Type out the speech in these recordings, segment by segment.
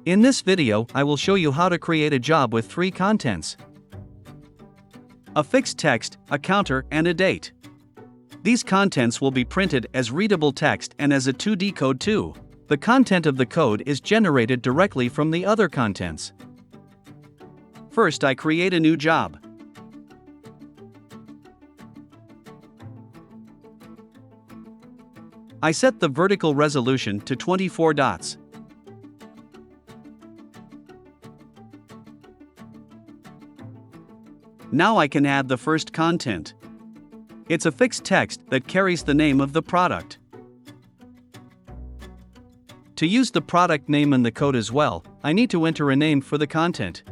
In this video, I will show you how to create a job with 3 contents: a fixed text, a counter, and a date. These contents will be printed as readable text and as a 2D code too. The content of the code is generated directly from the other contents. First, I create a new job. I set the vertical resolution to 24 dots. Now I can add the first content. It's a fixed text that carries the name of the product. To use the product name in the code as well, I need to enter a name for the content.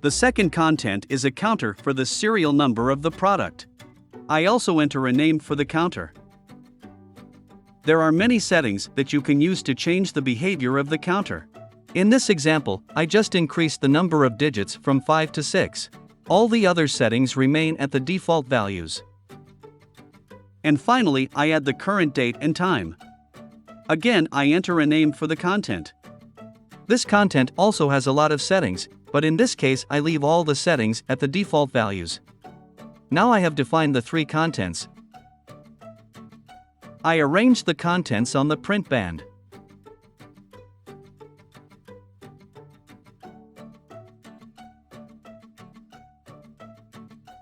The second content is a counter for the serial number of the product. I also enter a name for the counter. There are many settings that you can use to change the behavior of the counter. In this example, I just increased the number of digits from 5 to 6. All the other settings remain at the default values. And finally, I add the current date and time. Again, I enter a name for the content. This content also has a lot of settings, but in this case I leave all the settings at the default values. Now I have defined the 3 contents. I arrange the contents on the print band.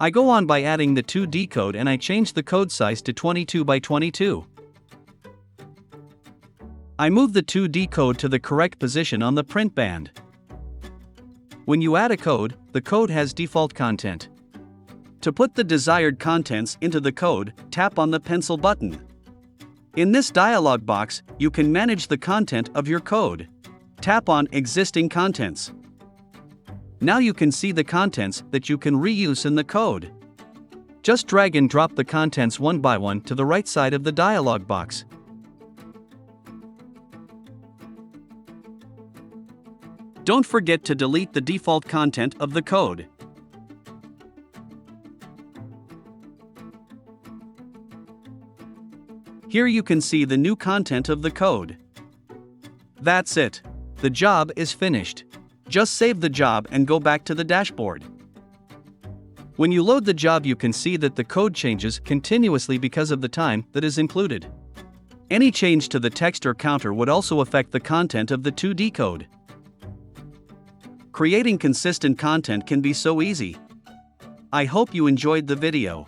I go on by adding the 2D code and I change the code size to 22 by 22. I move the 2D code to the correct position on the print band. When you add a code, the code has default content. To put the desired contents into the code, tap on the pencil button. In this dialog box, you can manage the content of your code. Tap on Existing Contents. Now you can see the contents that you can reuse in the code. Just drag and drop the contents one by one to the right side of the dialog box. Don't forget to delete the default content of the code. Here you can see the new content of the code. That's it. The job is finished. Just save the job and go back to the dashboard. When you load the job, you can see that the code changes continuously because of the time that is included. Any change to the text or counter would also affect the content of the 2D code. Creating consistent content can be so easy. I hope you enjoyed the video.